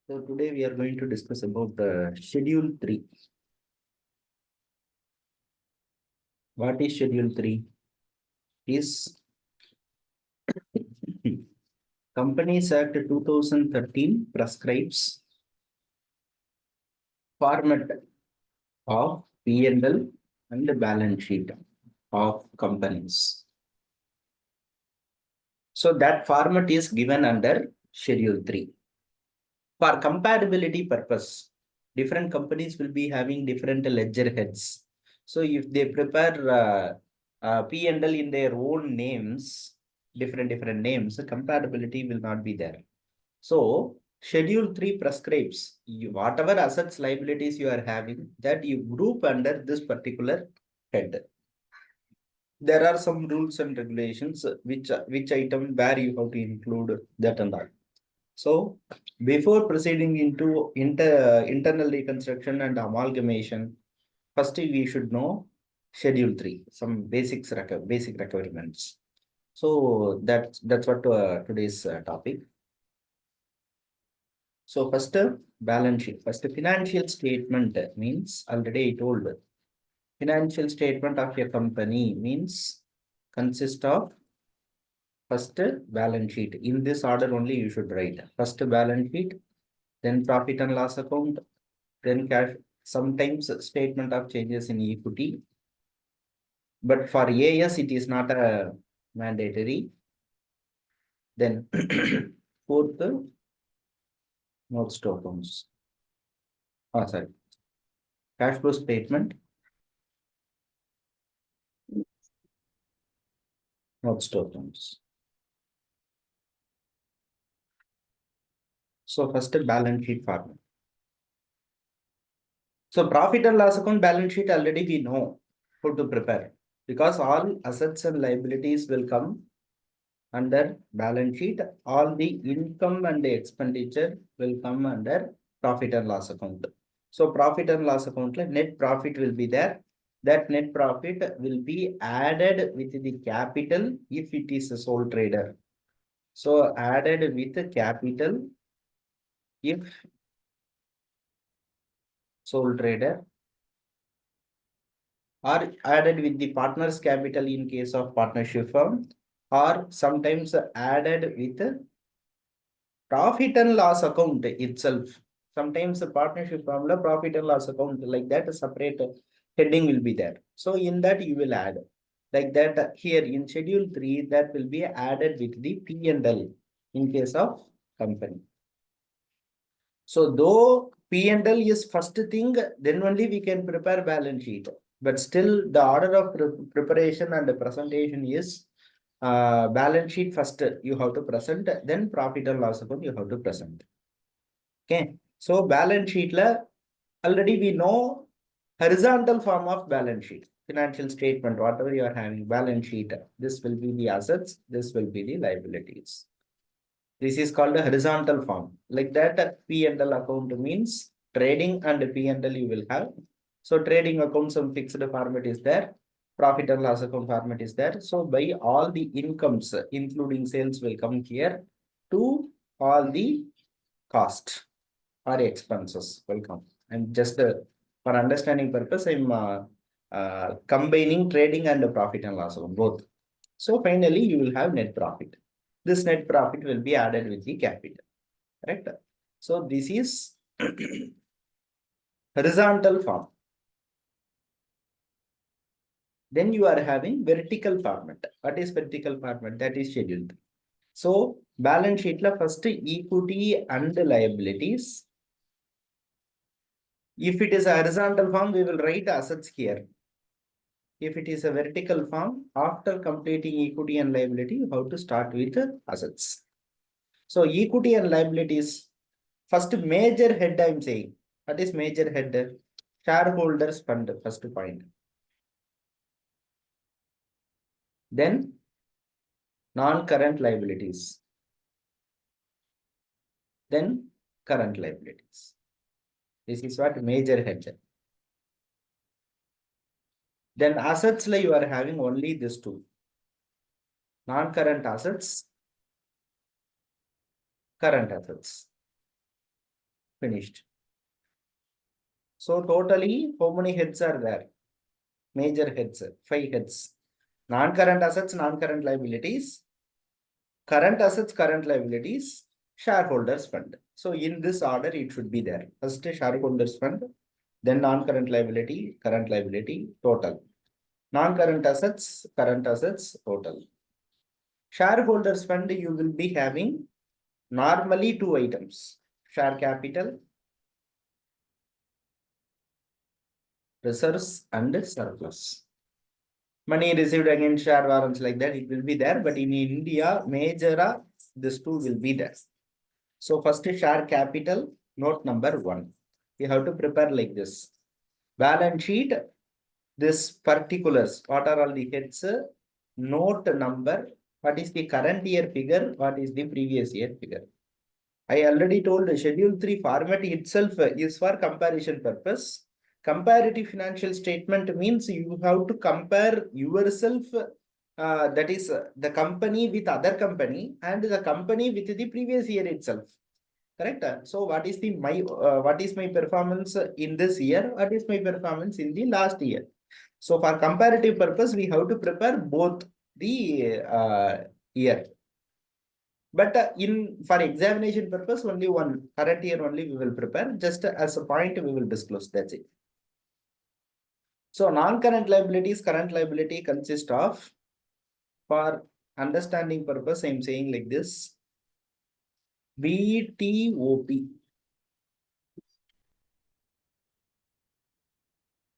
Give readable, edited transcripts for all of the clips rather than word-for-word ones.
So today we are going to discuss about the Schedule 3. What is Schedule 3? Is Companies Act 2013 prescribes format of P&L and the balance sheet of companies. So that format is given under Schedule 3. For compatibility purpose, different companies will be having different ledger heads. So if they prepare P&L in their own names, different names, compatibility will not be there. So Schedule 3 prescribes whatever assets, liabilities you are having, that you group under this particular head. There are some rules and regulations which item where you have to include that and that. So before proceeding into internal reconstruction and amalgamation, first we should know Schedule 3, some basic requirements. So that's what today's topic. So first balance sheet. First financial statement means, already I told, financial statement of your company means consist of first balance sheet. In this order only you should write. First balance sheet, then profit and loss account, then cash, sometimes statement of changes in equity. But for AS, it is not a mandatory. Then fourth, notes to accounts. Oh, sorry. Cash flow statement, notes to accounts. So first balance sheet format. So profit and loss account balance sheet already we know how to prepare, because all assets and liabilities will come under balance sheet. All the income and the expenditure will come under profit and loss account. So profit and loss account, net profit will be there. That net profit will be added with the capital if it is a sole trader. So added with the capital if sole trader, or added with the partner's capital in case of partnership firm, or sometimes added with profit and loss account itself. Sometimes the partnership formula, profit and loss account, like that, a separate heading will be there. So in that you will add like that. Here in Schedule 3, that will be added with the P&L in case of company. So though P&L is first thing, then only we can prepare balance sheet. But still the order of preparation and the presentation is balance sheet first you have to present, then profit and loss account you have to present. Okay. So balance sheet la already we know horizontal form of balance sheet. Financial statement, whatever you are having, balance sheet, this will be the assets, this will be the liabilities. This is called a horizontal form. Like that, P&L account means trading and P&L you will have. So trading account, some fixed format is there. Profit and loss account format is there. So by all the incomes, including sales, will come here to all the cost or expenses will come. And just for understanding purpose, I'm combining trading and profit and loss account both. So finally, you will have net profit. This net profit will be added with the capital, correct? So this is horizontal form. Then you are having vertical format. What is vertical format? That is scheduled. So balance sheet la first equity and liabilities. If it is a horizontal form, we will write assets here. If it is a vertical form, after completing equity and liability, you have to start with assets. So equity and liabilities, first major head I'm saying. What is major head? Shareholders fund, first point. Then non-current liabilities. Then current liabilities. This is what major head. Then assets like you are having only this two. Non-current assets, current assets. Finished. So totally, how many heads are there? Major heads, 5 heads. Non-current assets, non-current liabilities, current assets, current liabilities, shareholders fund. So in this order, it should be there. First shareholders fund, then non-current liability, current liability, total. Non-current assets, current assets, total. Shareholders fund, you will be having normally 2 items. Share capital, reserves and surplus. Money received against share warrants like that, it will be there. But in India, major, this 2 will be there. So first share capital, note number 1. We have to prepare like this. Balance sheet, this particulars, what are all the heads, note number, what is the current year figure, what is the previous year figure. I already told schedule 3 format itself is for comparison purpose. Comparative financial statement means you have to compare yourself, that is the company with other company and the company with the previous year itself. Correct. So what is my performance in this year? What is my performance in the last year? So for comparative purpose, we have to prepare both the year. But for examination purpose, only one current year only we will prepare. Just as a point, we will disclose. That's it. So non-current liabilities, current liability consist of, for understanding purpose, I am saying like this. BTOP.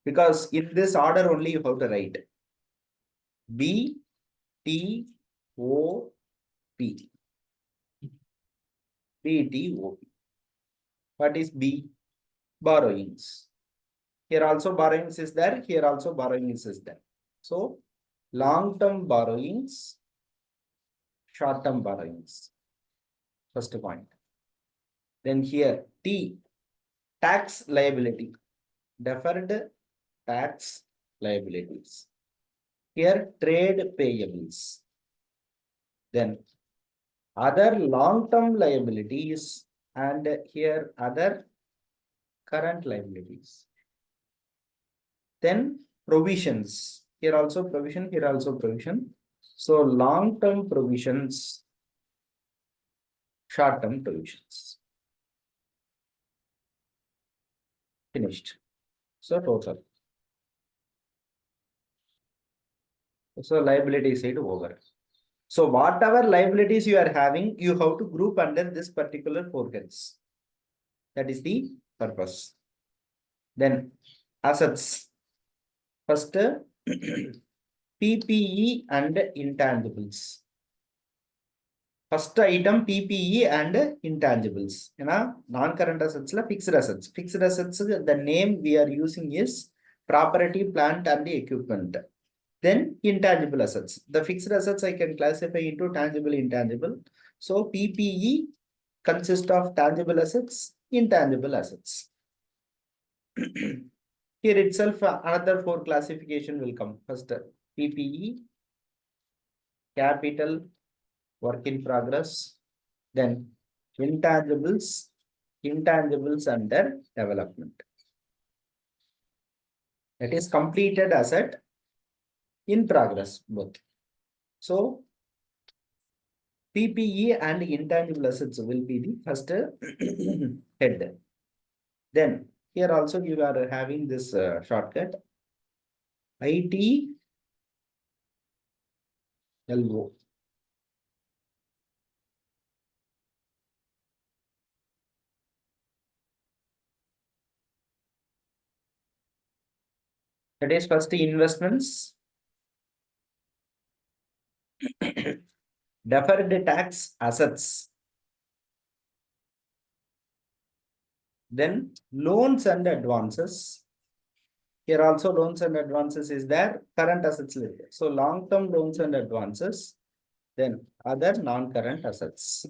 Because in this order only you have to write BTOP. BTOP. What is B? Borrowings. Here also borrowings is there. Here also borrowings is there. So long-term borrowings, short-term borrowings. First point. Then here T, tax liability. Deferred tax liabilities. Here trade payables. Then other long-term liabilities and here other current liabilities. Then provisions. Here also provision, here also provision. So long-term provisions, short-term provisions. Finished. So total. So liability side over. So whatever liabilities you are having, you have to group under this particular 4 heads. That is the purpose. Then assets. First, PPE and intangibles. First item PPE and intangibles. You know, non-current assets, fixed assets. Fixed assets, the name we are using is property, plant and equipment. Then intangible assets. The fixed assets I can classify into tangible, intangible. So PPE consists of tangible assets, intangible assets. Here itself, another 4 classification will come. First, PPE, capital, work in progress. Then intangibles, intangibles under development. That is completed asset, in progress both. So PPE and intangible assets will be the first head. Then here also you are having this shortcut ITLO. That is first investments, deferred tax assets, then loans and advances. Here also loans and advances is there, current assets later. So long-term loans and advances, then other non-current assets.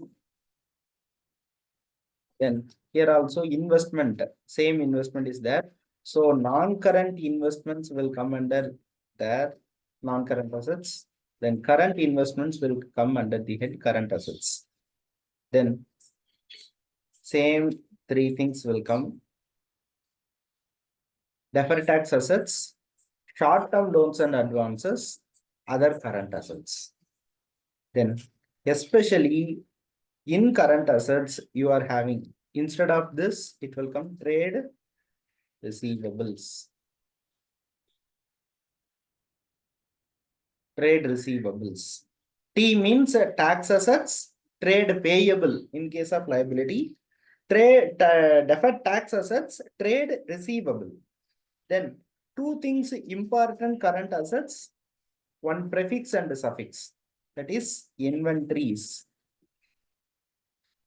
Then here also investment, same investment is there. So non-current investments will come under there, non-current assets. Then current investments will come under the head current assets. Then same three things will come. Deferred tax assets, short-term loans and advances, other current assets. Then, especially in current assets, you are having, instead of this, it will come trade receivables. Trade receivables. T means tax assets, trade payable in case of liability, trade deferred tax assets, trade receivable. Then two things important current assets, one prefix and suffix, that is inventories.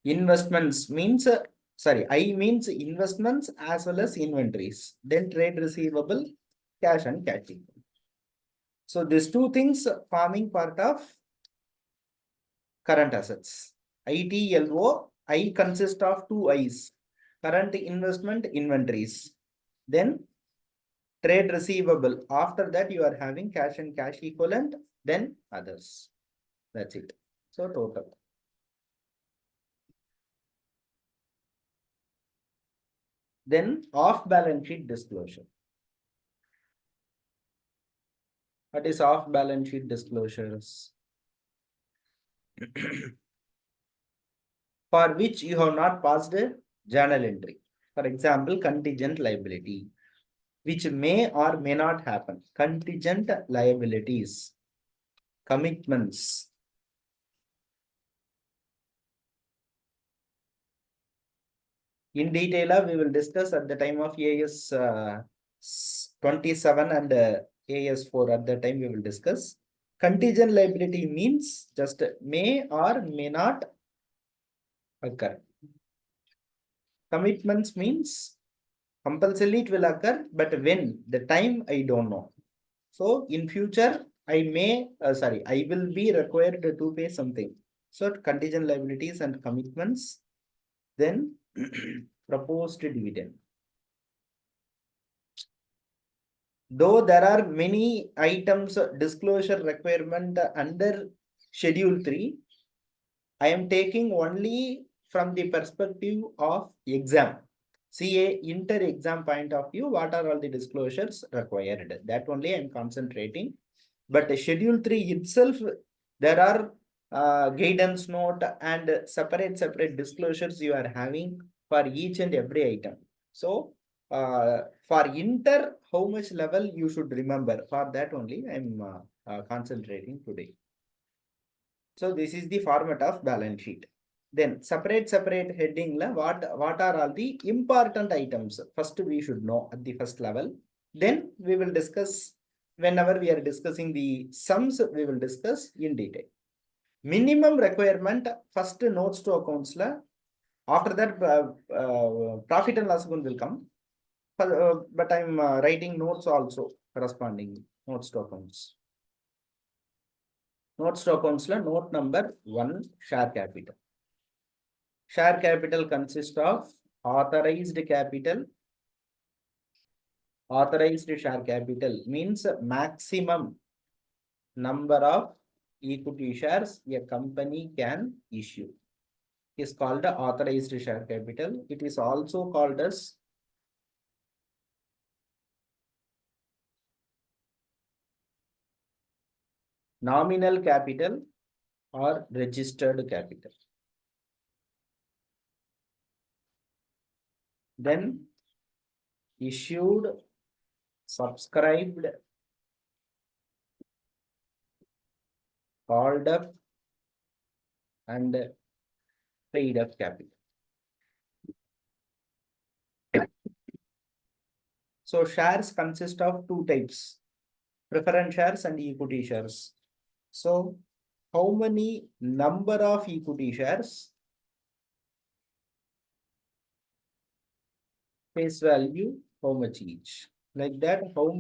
Investments means, I means investments as well as inventories. Then trade receivable, cash and cash equivalent. So these two things forming part of current assets. ITLO, I consist of two I's, current investment inventories. Then trade receivable. After that, you are having cash and cash equivalent, then others. That's it. So total. Then off balance sheet disclosure. What is off balance sheet disclosures? For which you have not passed a journal entry. For example, contingent liability, which may or may not happen. Contingent liabilities, commitments. In detail, we will discuss at the time of AS 27 and AS 4. At the time, we will discuss. Contingent liability means just may or may not occur. Commitments means compulsorily it will occur, but when, the time, I don't know. So in future, I may, I will be required to pay something. So contingent liabilities and commitments, then proposed dividend. Though there are many items disclosure requirement under Schedule 3, I am taking only from the perspective of exam. CA inter-exam point of view, what are all the disclosures required? That only I am concentrating. But Schedule 3 itself, there are guidance note and separate disclosures you are having for each and every item. So for inter, how much level you should remember, for that only I am concentrating today. So this is the format of balance sheet. Then separate heading la what are all the important items? First we should know at the first level. Then we will discuss, whenever we are discussing the sums, we will discuss in detail. Minimum requirement, first notes to accounts la. After that profit and loss account will come. But I'm writing notes also corresponding notes to accounts. Notes to accounts la note number 1, share capital. Share capital consists of authorized capital. Authorized share capital means maximum number of equity shares a company can issue. It is called authorized share capital. It is also called as nominal capital or registered capital. Then issued, subscribed, called up, and paid up capital. So shares consist of two types, preference shares and equity shares. So how many number of equity shares, face value, how much each, like that, how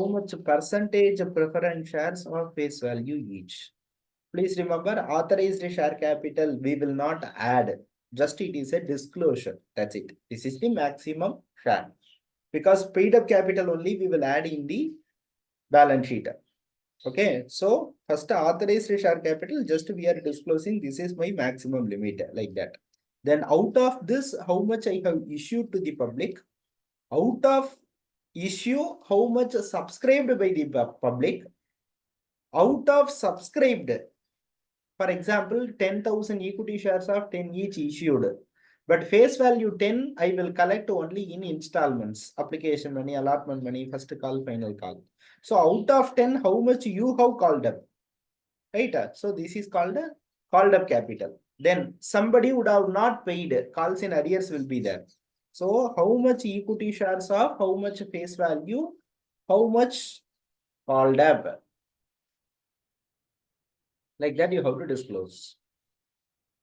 much percentage of preference shares or face value each. Please remember, authorized share capital we will not add, just it is a disclosure, that's it. This is the maximum share, because paid up capital only we will add in the balance sheet. Okay, so first authorized share capital, just we are disclosing this is my maximum limit, like that. Then out of this, how much I have issued to the public? Out of issue, how much subscribed by the public? Out of subscribed, for example, 10,000 equity shares of 10 each issued. But face value 10, I will collect only in installments, application money, allotment money, first call, final call. So out of 10, how much you have called up? Right? So this is called called up capital. Then somebody would have not paid, calls in arrears will be there. So how much equity shares of, how much face value, how much called up? Like that you have to disclose.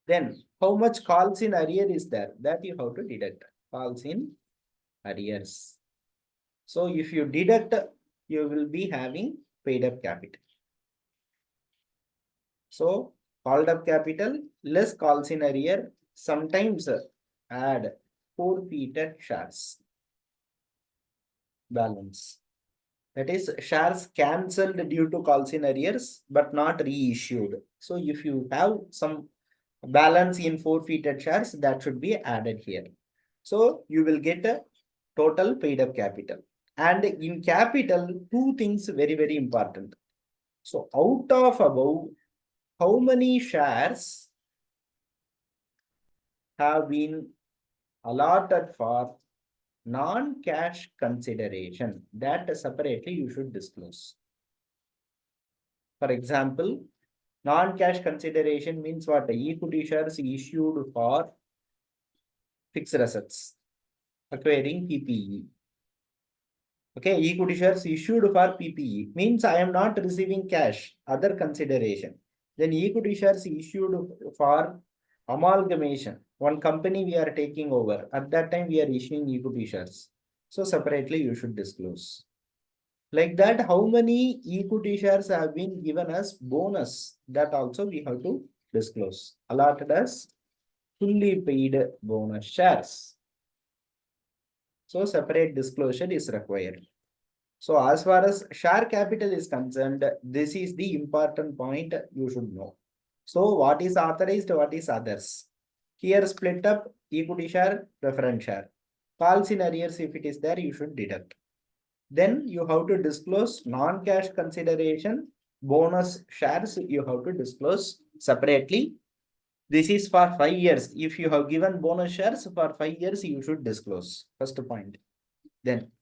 Then how much calls in arrear is there? That you have to deduct. Calls in arrears. So if you deduct, you will be having paid up capital. So called up capital less calls in arrear, sometimes add forfeited shares balance. That is shares cancelled due to calls in arrears but not reissued. So if you have some balance in forfeited shares, that should be added here. So you will get a total paid up capital. And in capital, two things very important. So out of above, how many shares have been allotted for non-cash consideration? That separately you should disclose. For example, non-cash consideration means what? Equity shares issued for fixed assets, acquiring PPE. Okay, equity shares issued for PPE means I am not receiving cash, other consideration. Then equity shares issued for amalgamation. One company we are taking over. At that time, we are issuing equity shares. So separately, you should disclose. Like that, how many equity shares have been given as bonus? That also we have to disclose. Allotted as fully paid bonus shares. So separate disclosure is required. So as far as share capital is concerned, this is the important point you should know. So what is authorized, what is others? Here split up equity share, preference share. Calls in arrears, if it is there, you should deduct. Then you have to disclose non-cash consideration, bonus shares, you have to disclose separately. This is for 5 years. If you have given bonus shares for 5 years, you should disclose. First point. Then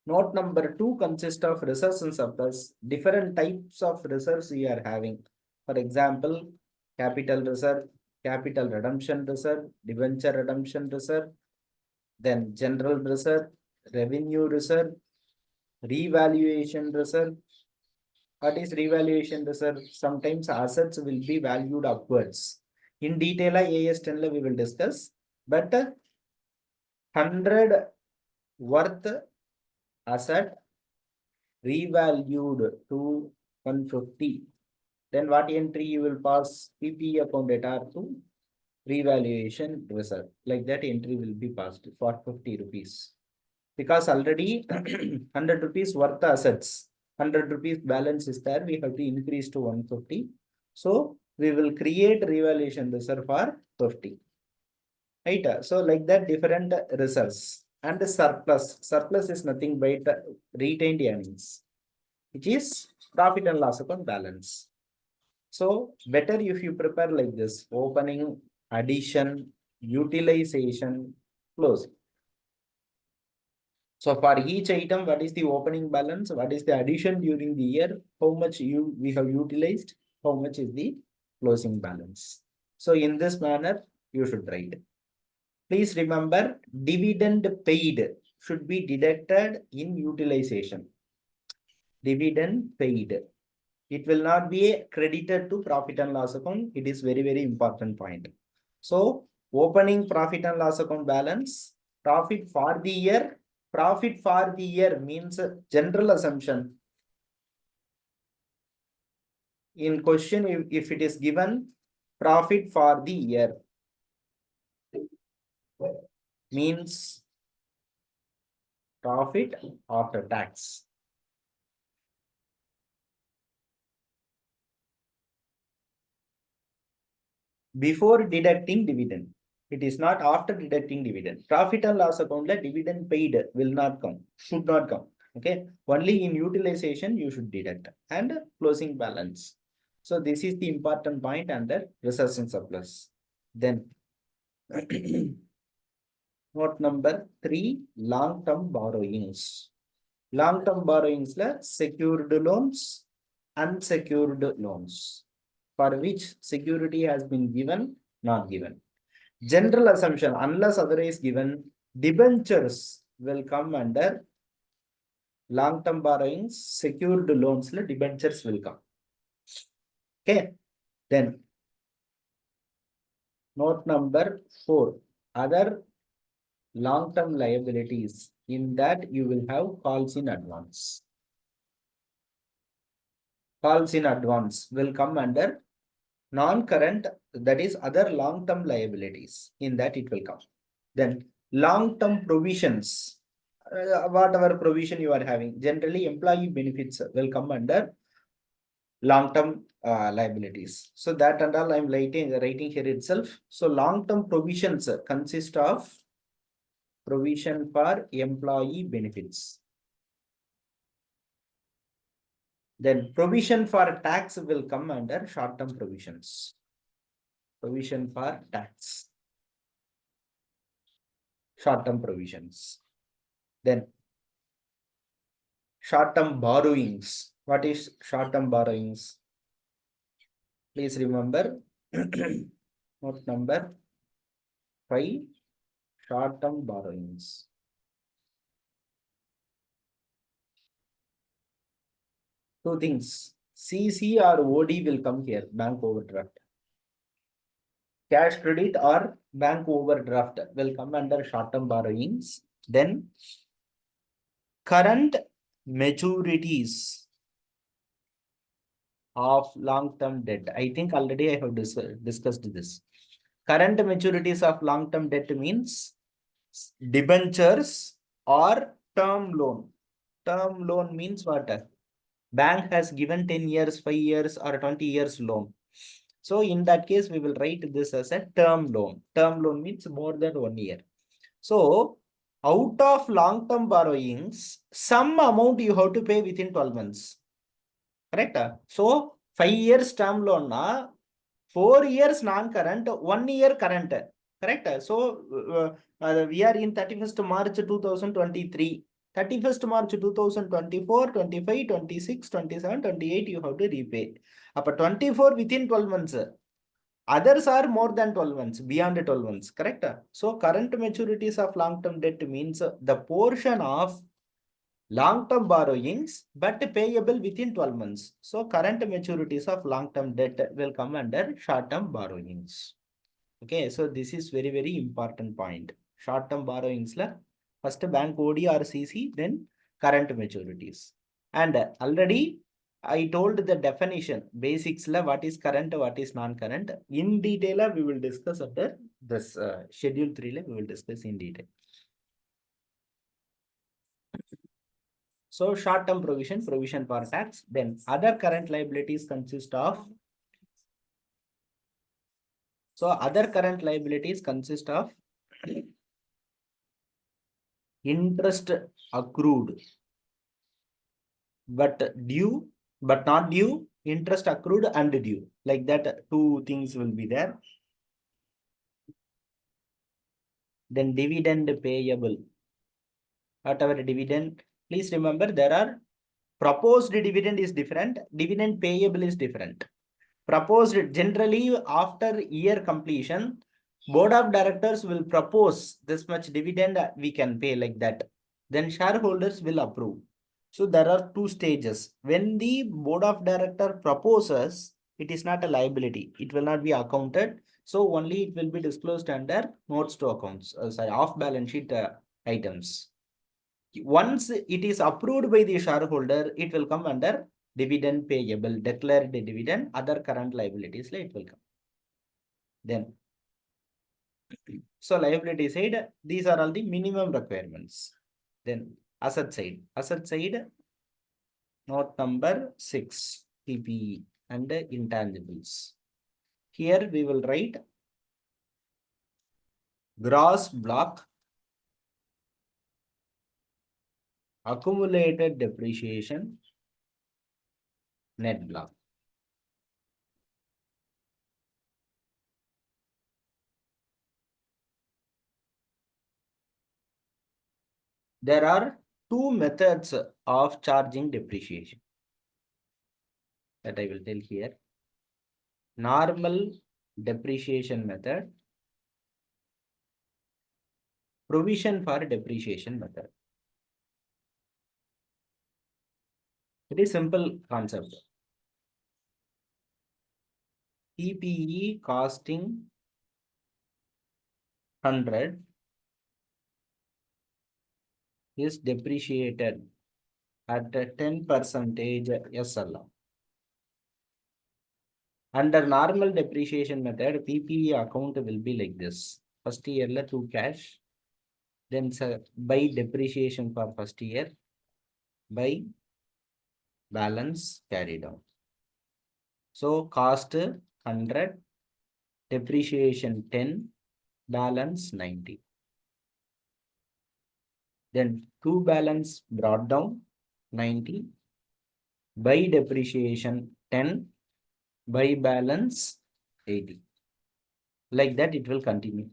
note number 2 consists of reserves and surplus. Different types of reserves we are having. For example, capital reserve, capital redemption reserve, debenture redemption reserve, then general reserve, revenue reserve, revaluation reserve. What is revaluation reserve? Sometimes assets will be valued upwards. In detail, AS 10 we will discuss. But 100 worth asset revalued to 150. Then what entry you will pass? PPE account data to revaluation reserve. Like that entry will be passed for 50 rupees. Because already 100 rupees worth assets, 100 rupees balance is there, we have to increase to 150. So we will create revaluation reserve for 50. Right? So like that different reserves. And the surplus. Surplus is nothing but retained earnings, which is profit and loss account balance. So better if you prepare like this: opening, addition, utilization, closing. So for each item, what is the opening balance? What is the addition during the year? How much we have utilized? How much is the closing balance? So in this manner, you should write. Please remember, dividend paid should be deducted in utilization. Dividend paid. It will not be credited to profit and loss account. It is very important point. So opening profit and loss account balance, profit for the year. Profit for the year means general assumption. In question, if it is given profit for the year, means profit after tax. before deducting dividend. It is not after deducting dividend. Profit and loss account, dividend paid will not come, should not come. Okay, only in utilization you should deduct and closing balance. So this is the important point under reserves and surplus. Then note number 3, long-term borrowings. Long-term borrowings secured loans, unsecured loans, for which security has been given, not given. General assumption, unless otherwise given, debentures will come under long-term borrowings, secured loans, debentures will come. Okay, then note number 4, other long-term liabilities. In that you will have calls in advance. Calls in advance will come under non-current, that is other long-term liabilities. In that it will come. Then long-term provisions, whatever provision you are having, generally employee benefits will come under long-term liabilities. So that and all I'm writing here itself. So long-term provisions consist of provision for employee benefits. Then provision for tax will come under short-term provisions. Provision for tax. Short-term provisions. Then short-term borrowings. What is short-term borrowings? Please remember note number 5, short-term borrowings. Two things, CC or OD will come here, bank overdraft. Cash credit or bank overdraft will come under short-term borrowings. Then current maturities of long-term debt. I think already I have discussed this. Current maturities of long-term debt means debentures or term loan. Term loan means what? Bank has given 10 years, 5 years or 20 years loan. So in that case, we will write this as a term loan. Term loan means more than 1 year. So out of long-term borrowings, some amount you have to pay within 12 months. Correct? So 5 years term loan, 4 years non-current, 1 year current. Correct? So we are in 31st March 2023. 31st March 2024, 25, 26, 27, 28 you have to repay. Up 24 within 12 months. Others are more than 12 months, beyond 12 months. Correct? So current maturities of long-term debt means the portion of long-term borrowings but payable within 12 months. So current maturities of long-term debt will come under short-term borrowings. Okay, so this is very, very important point. Short-term borrowings, first bank OD or CC, then current maturities. And already I told the definition, basics, what is current, what is non-current. In detail, we will discuss after this schedule 3, we will discuss in detail. So short-term provision for tax. Then other current liabilities consist of. So other current liabilities consist of interest accrued but due, but not due, interest accrued and due. Like that, two things will be there. Then dividend payable. Whatever dividend, please remember there are proposed dividend is different, dividend payable is different. Proposed, generally after year completion, board of directors will propose this much dividend we can pay, like that. Then shareholders will approve. So there are two stages. When the board of director proposes, it is not a liability. It will not be accounted. So only it will be disclosed under notes to accounts, off balance sheet items. Once it is approved by the shareholder, it will come under dividend payable, declared dividend, other current liabilities, it will come. Then, so liability side, these are all the minimum requirements. Then asset side, note number 6, PPE and intangibles. Here we will write gross block accumulated depreciation net block. There are two methods of charging depreciation that I will tell here. Normal depreciation method, provision for depreciation method. Very simple concept. PPE costing 100 is depreciated at a 10% SLR. Under normal depreciation method, PPE account will be like this. First year to cash, then by depreciation for first year, by balance carried out. So cost 100, depreciation 10, balance 90. Then two balance brought down 90, by depreciation 10, by balance 80. Like that it will continue.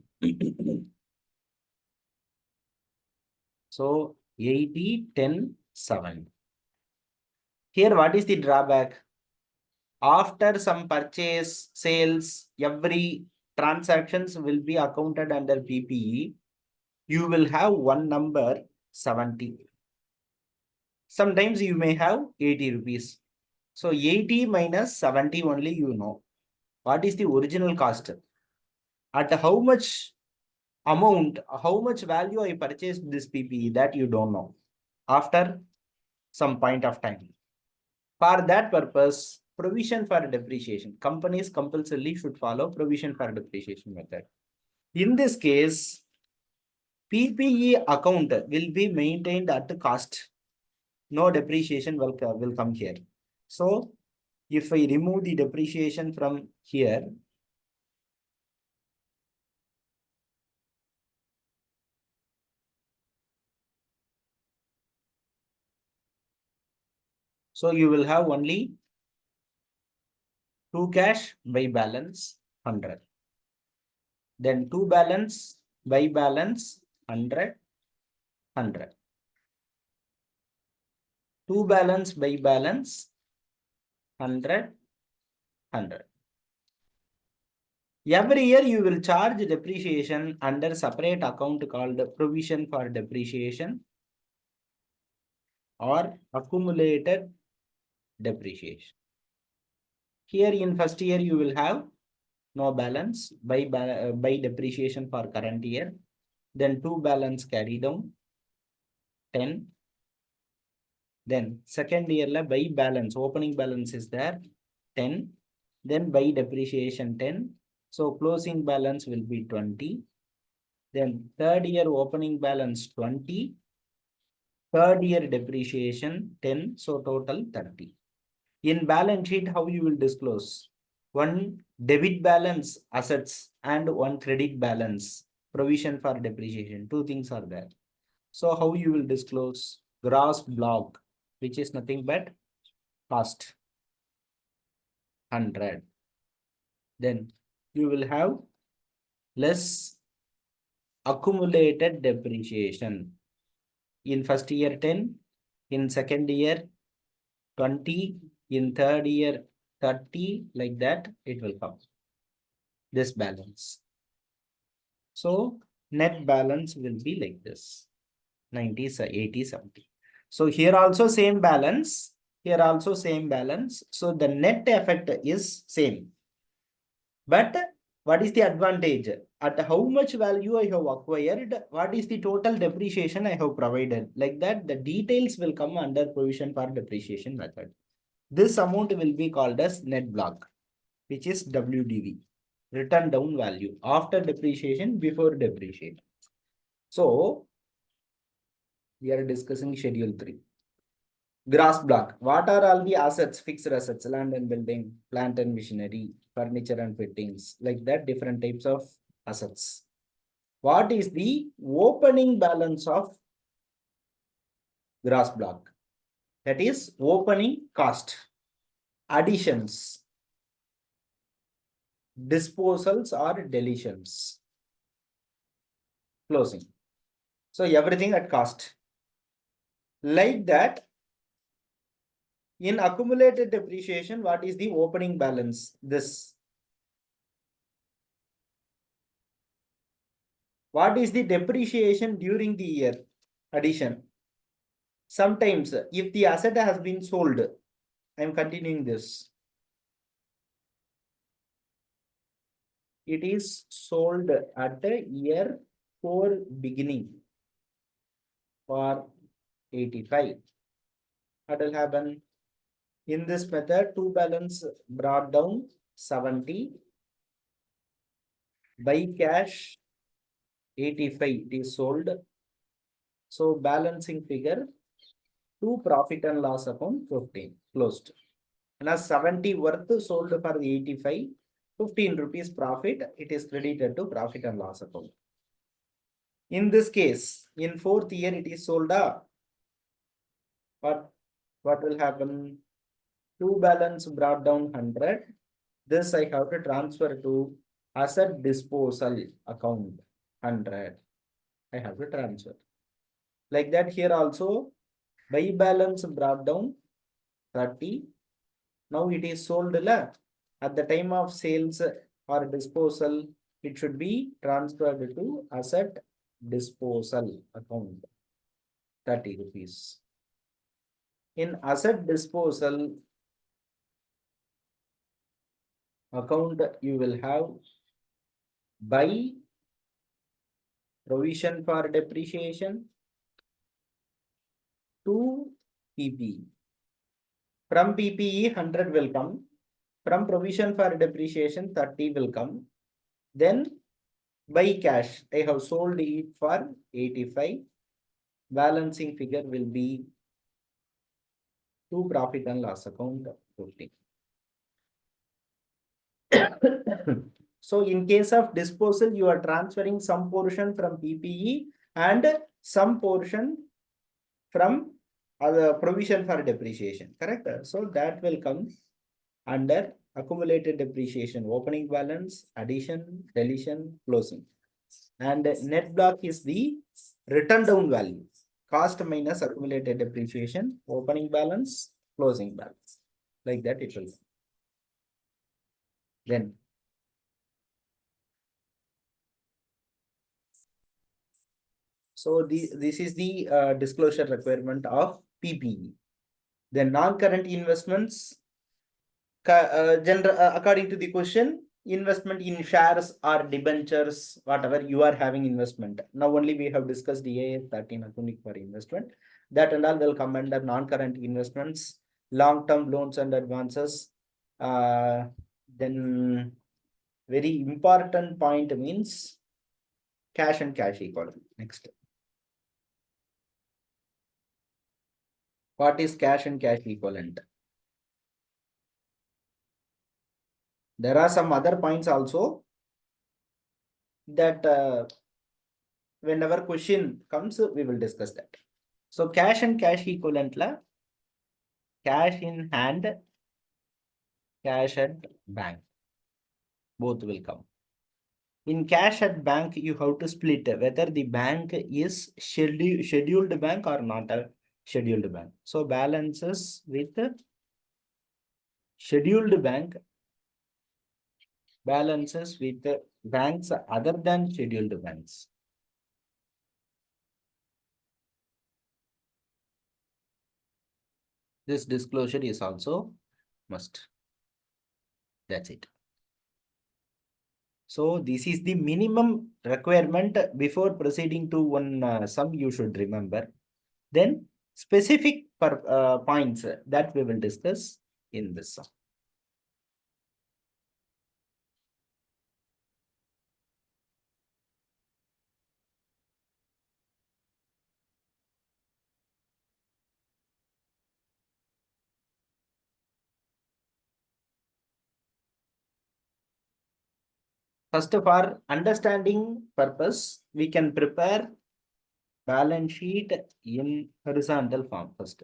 So 80, 10, 7. Here what is the drawback? After some purchase, sales, every transactions will be accounted under PPE. You will have one number 70. Sometimes you may have 80 rupees. So 80 minus 70 only you know. What is the original cost? At how much amount, how much value I purchased this PPE, that you don't know after some point of time. For that purpose, provision for depreciation. Companies compulsorily should follow provision for depreciation method. In this case, PPE account will be maintained at the cost. No depreciation will come here. So if I remove the depreciation from here, so you will have only 2 cash by balance 100. Then 2 balance by balance 100, 100. 2 balance by balance 100, 100. Every year you will charge depreciation under separate account called provision for depreciation or accumulated depreciation. Here in first year you will have no balance by depreciation for current year. Then 2 balance carry down 10. Then second year by balance, opening balance is there 10. Then by depreciation 10. So closing balance will be 20. Then third year opening balance 20. Third year depreciation 10. So total 30. In balance sheet, how you will disclose? One debit balance assets and one credit balance provision for depreciation. Two things are there. So how you will disclose? Gross block, which is nothing but cost 100. Then you will have less accumulated depreciation. In first year 10, in second year 20, in third year 30, like that it will come. This balance. So net balance will be like this 90, 80, 70. So here also same balance, here also same balance. So the net effect is same. But what is the advantage? At how much value I have acquired, what is the total depreciation I have provided? Like that, the details will come under provision for depreciation method. This amount will be called as net block, which is WDV, written down value after depreciation, before depreciation. So we are discussing schedule 3. Gross block. What are all the assets, fixed assets, land and building, plant and machinery, furniture and fittings, like that, different types of assets. What is the opening balance of gross block? That is opening cost, additions, disposals or deletions, closing. So everything at cost. Like that, in accumulated depreciation, what is the opening balance? This. What is the depreciation during the year? Addition. Sometimes, if the asset has been sold, I am continuing this. It is sold at the year 4 beginning for 85. What will happen? In this method, two balance brought down 70. By cash 85, it is sold. So balancing figure, to profit and loss account 15, closed. And as 70 worth sold for the 85, 15 rupees profit, it is credited to profit and loss account. In this case, in fourth year, it is sold up. What will happen? Two balance brought down 100. This I have to transfer to asset disposal account 100. I have to transfer. Like that here also, by balance brought down 30. Now it is sold at the time of sales or disposal, it should be transferred to asset disposal account 30 rupees. In asset disposal account, you will have by provision for depreciation to PPE. From PPE, 100 will come. From provision for depreciation, 30 will come. Then by cash, I have sold it for 85. Balancing figure will be to profit and loss account 50. So in case of disposal, you are transferring some portion from PPE and some portion from other provision for depreciation, correct? So that will come under accumulated depreciation, opening balance, addition, deletion, closing. And net block is the written down value, cost minus accumulated depreciation, opening balance, closing balance. Like that it will. Then so this is the disclosure requirement of PPE. Then non-current investments, according to the question, investment in shares or debentures, whatever you are having investment. Now only we have discussed DA 13 accounting for investment. That and all will come under non-current investments, long-term loans and advances. Then very important point means cash and cash equivalent. Next. What is cash and cash equivalent? There are some other points also that whenever question comes, we will discuss that. So cash and cash equivalent la, cash in hand, cash at bank, both will come. In cash at bank, you have to split whether the bank is scheduled bank or not a scheduled bank. So balances with scheduled bank, balances with banks other than scheduled banks. This disclosure is also must. That's it. So this is the minimum requirement before proceeding to one sum you should remember. Then specific points that we will discuss in this sum. First, for understanding purpose, we can prepare balance sheet in horizontal form first.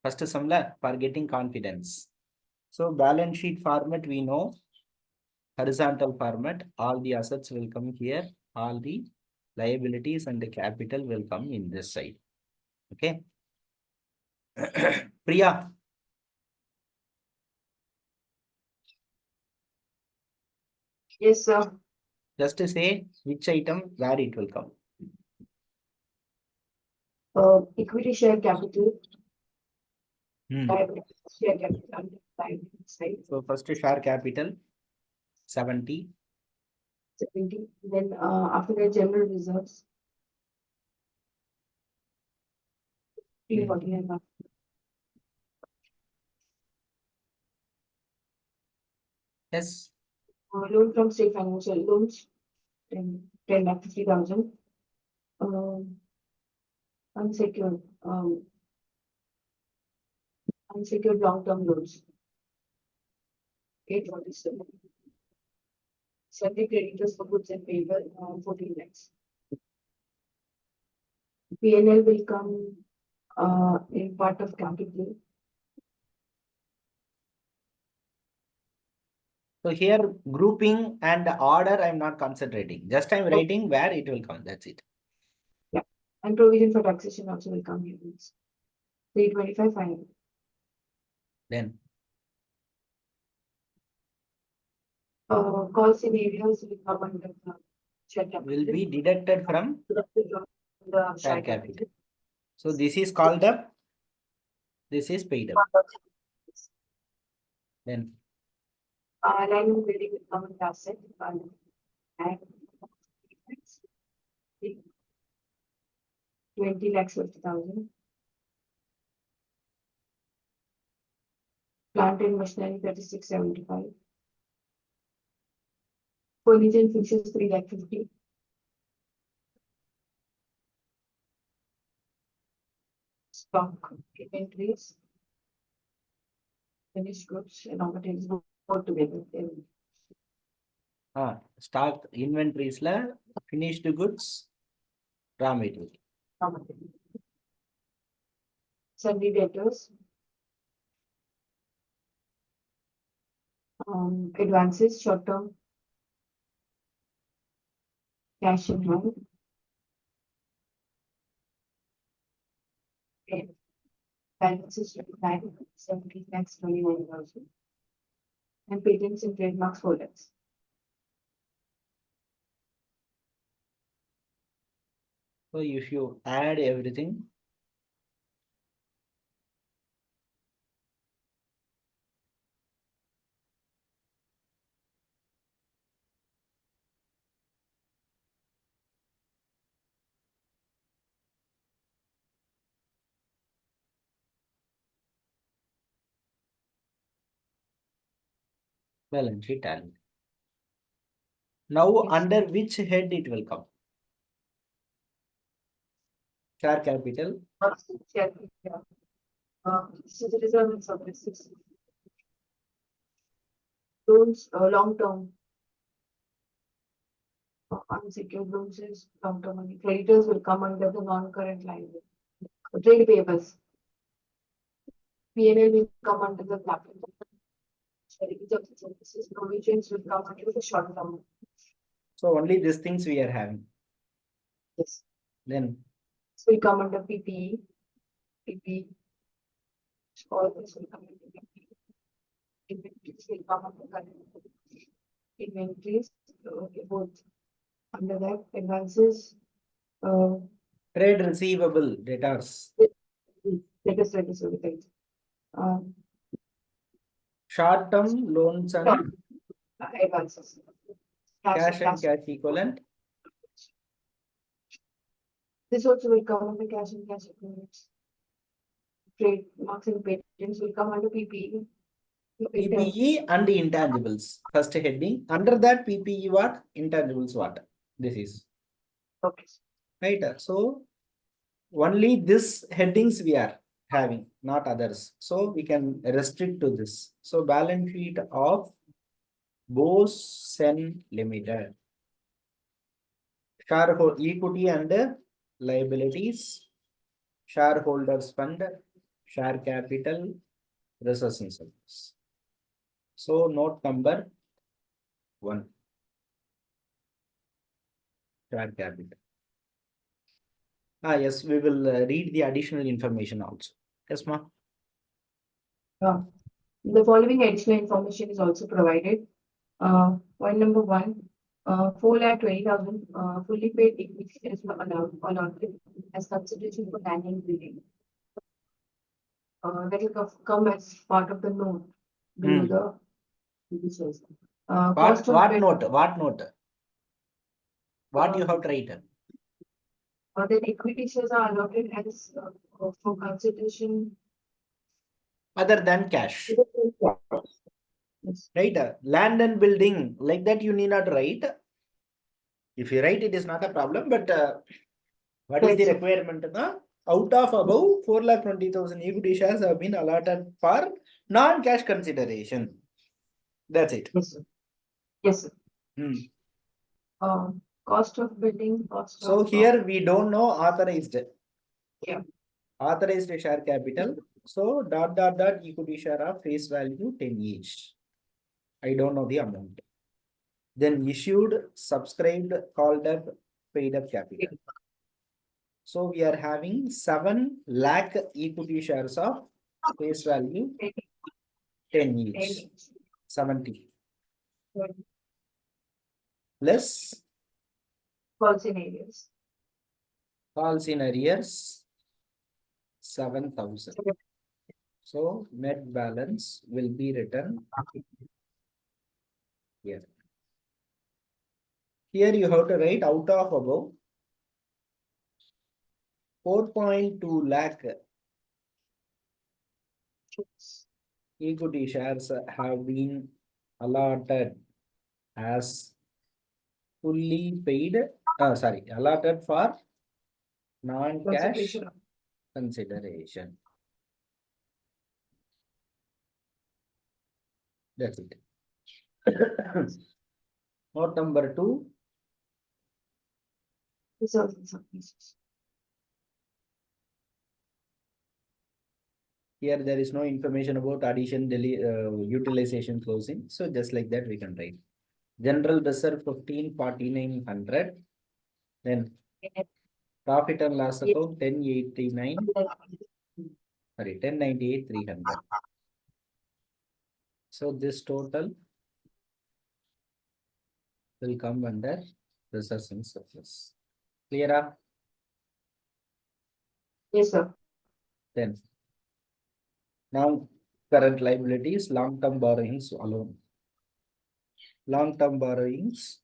First similar for getting confidence. So balance sheet format we know, horizontal format, all the assets will come here, all the liabilities and the capital will come in this side. Okay. Priya, Yes, sir. just to say which item where it will come. Equity share capital, Hmm. liability share capital on the liability side, So first share capital 70. 70. Then after that, general reserves, Hmm. 49. Yes. Loan from state financial loans, 10 lakh 50,000. Unsecured, unsecured long-term loans, 847. Subject creditors for goods and payable, 14 lakhs. PNL will come in part of capital. So here grouping and order I'm not concentrating. Just I'm writing where it will come. That's it. Yeah. And provision for taxation also will come here. 325 final. Then Call scenarios will come under the share capital. will be deducted from The share share capital. capital. So this is called up. This is paid up. Then Line of building will come under asset. And 20 lakhs 50,000. Plant and machinery 3675. Furniture and fixtures 3 lakh 50. Stock inventories, finished goods and raw materials both together. stock inventories la finished goods, raw material. Raw material. Sundry debtors. Advances, short term. Cash in hand. Okay. Balances 29, 70 lakhs 29,000. And patents and trademarks 4 lakhs. So if you add everything, balance sheet tally. Now under which head it will come? Share capital. Share capital. This is the reserve and surplus. Loans, long term. Unsecured loans is long term money. Creditors will come under the non-current line. Trade payables. PNL will come under the capital. Services. Provisions will come under the short term. So only these things we are having. Yes. Then This will come under PPE. PPE. All this will come under PPE. Inventories will come under current. Inventories, okay, both. Under that, advances. trade receivable debtors. Let us look at it. Short term loans and Advances. cash and cash equivalent. This also will come under cash and cash equivalents. Trademarks and patents will come under PPE. PPE and intangibles. First heading. Under that PPE what? Intangibles what? This is. Okay. Right. So only this headings we are having, not others. So we can restrict to this. So balance sheet of Bosen Limited. Shareholder equity and liabilities, shareholders fund, share capital, resource and service. So note number 1, share capital. Yes, we will read the additional information also. Yes, ma. The following additional information is also provided. Point number 1, 4,20,000 fully paid equity is allotted as consideration for land and building. That will come as part of the note below the shares. Cost of What bid, note? What note? What you have to write? the equity shares are allotted as for consideration Other than cash, Yes. right? Land and building, like that you need not write. If you write, it is not a problem, but what is the Right. requirement? Out of above 4,20,000 equity shares have been allotted for non-cash consideration. That's it. Yes, sir. Yes, sir. Cost of building, cost So of here we don't know authorized. Yeah. Authorized share capital. So dot equity share of face value 10 each. I don't know the amount. Then issued, subscribed, called up, paid up capital. So we are having 7 lakh equity shares of face value 10 each. 70. Less Calls in areas. calls in arrears 7,000. So net balance will be written here. Here you have to write out of above 4.2 lakh equity shares have been allotted as fully paid, allotted for non-cash consideration. That's it. Note number 2. Here there is no information about addition, utilization closing. So just like that we can write. General reserve 15,4900. Then profit and loss account 1089. Sorry, 1098,300. So this total will come under reserves and surplus. Clear? Yes, sir. Then now current liabilities, long-term borrowings alone. Long-term borrowings.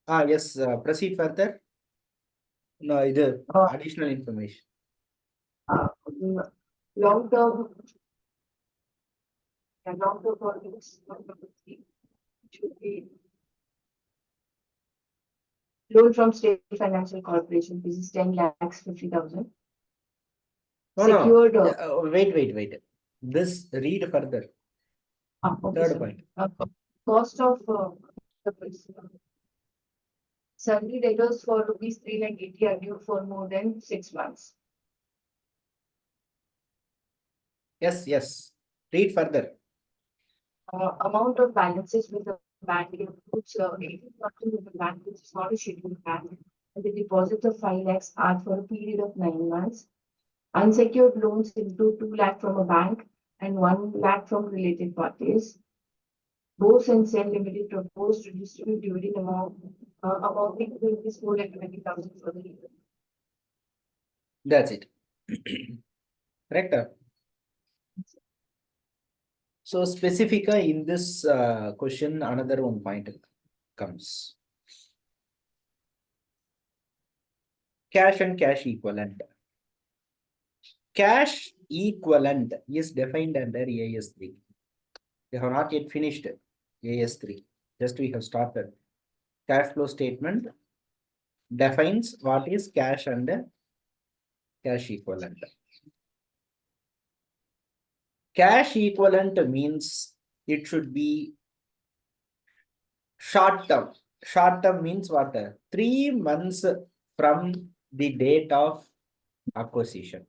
Yes, proceed further. No, either additional information. Long-term borrowings should be loan from State Financial Corporation. This is 10 lakhs 50,000. Secured. Wait. This read further. Okay, Third point. Cost of salary debtors for rupees 380 are due for more than 6 months. Yes. Read further. Amount of balances with the bank includes 80% with the bank, which is not a scheduled bank, and the deposits of 5 lakhs are for a period of 9 months. Unsecured loans include 2 lakh from a bank and 1 lakh from related parties. Bose and Cell Limited proposed to distribute dividend amounting to rupees 420,000 for the year. That's it. Correct. So specifica in this question, another one point comes. Cash and cash equivalent. Cash equivalent is defined under AS3. We have not yet finished AS3. Just we have started. Cash flow statement defines what is cash and cash equivalent. Cash equivalent means it should be short term. Short term means what? 3 months from the date of acquisition.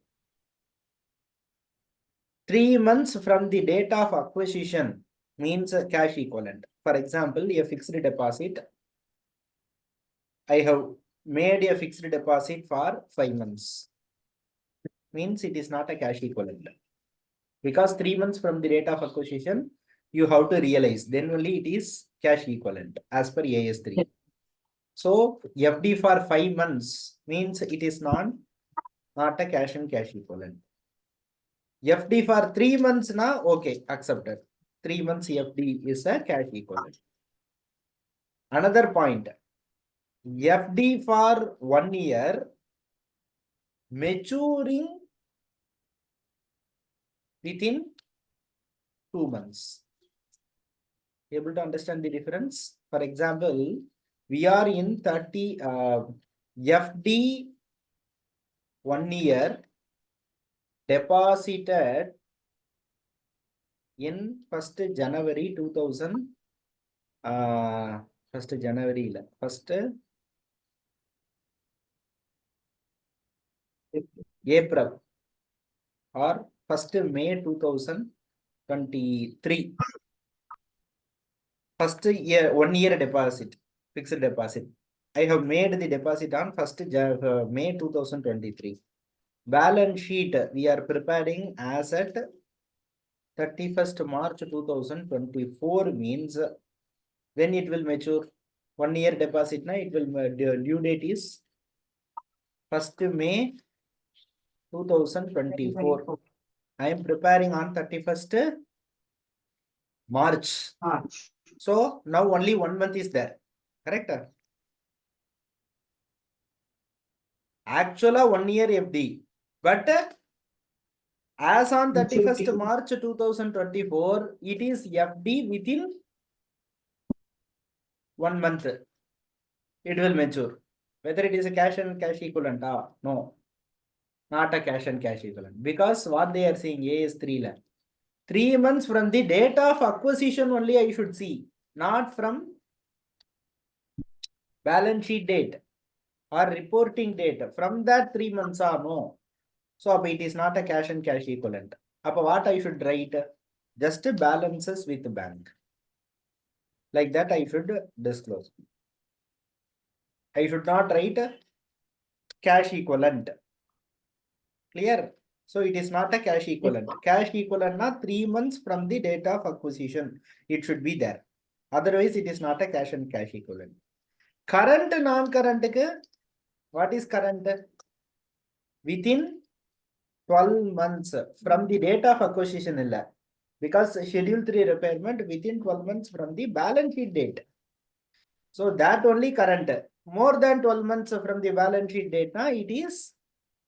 3 months from the date of acquisition means a cash equivalent. For example, a fixed deposit. I have made a fixed deposit for 5 months. Means it is not a cash equivalent. Because 3 months from the date of acquisition, you have to realize, then only it is cash equivalent as per AS3. So FD for 5 months means it is not a cash and cash equivalent. FD for 3 months now, okay, accepted. 3 months FD is a cash equivalent. Another point, FD for 1 year maturing within 2 months. Able to understand the difference? For example, we are in 30 FD 1 year deposited in 1st January 2000 1st January 1st April or 1st May 2023. First year 1 year deposit, fixed deposit. I have made the deposit on 1st May 2023. Balance sheet we are preparing as at 31st March 2024 means when it will mature. 1 year deposit na, it will due date is 1st May 2024. I am preparing on 31st March. So now only 1 month is there. Correct? Actually 1 year FD. But as on 31st March 2024, it is FD within 1 month. It will mature. Whether it is a cash and cash equivalent, no. Not a cash and cash equivalent. Because what they are saying, A is 3 lakh. 3 months from the date of acquisition only I should see. Not from balance sheet date or reporting date. From that 3 months are no. So it is not a cash and cash equivalent. What I should write? Just balances with bank. Like that I should disclose. I should not write cash equivalent. Clear? So it is not a cash equivalent. Cash equivalent na 3 months from the date of acquisition. It should be there. Otherwise, it is not a cash and cash equivalent. Current non-current, what is current? Within 12 months from the date of acquisition. Because schedule 3 repairment within 12 months from the balance sheet date. So that only current. More than 12 months from the balance sheet date, it is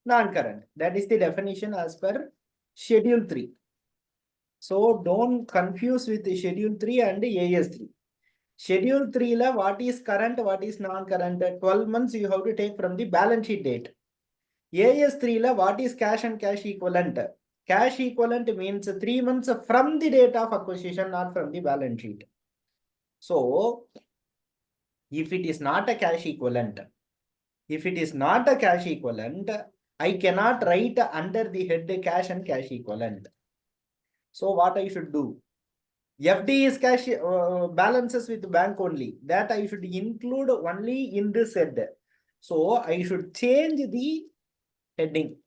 non-current. That is the definition as per schedule 3. So don't confuse with the schedule 3 and AS3. Schedule 3 la what is current, what is non-current? 12 months you have to take from the balance sheet date. AS3 la what is cash and cash equivalent? Cash equivalent means 3 months from the date of acquisition, not from the balance sheet. So if it is not a cash equivalent, I cannot write under the head cash and cash equivalent. So what I should do? FD is cash balances with bank only. That I should include only in this head. So I should change the heading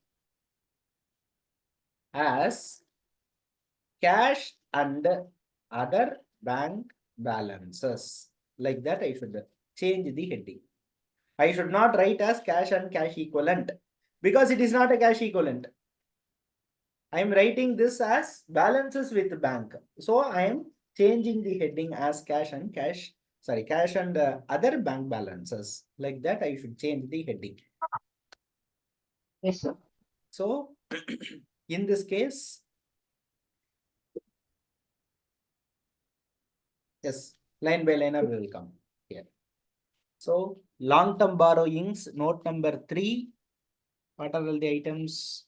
as cash and other bank balances. Like that I should change the heading. I should not write as cash and cash equivalent because it is not a cash equivalent. I am writing this as balances with bank. So I am changing the heading as cash and other bank balances. Like that I should change the heading. Yes, sir. So in this case, yes, line by line we will come here. So long-term borrowings, note number 3. What are all the items?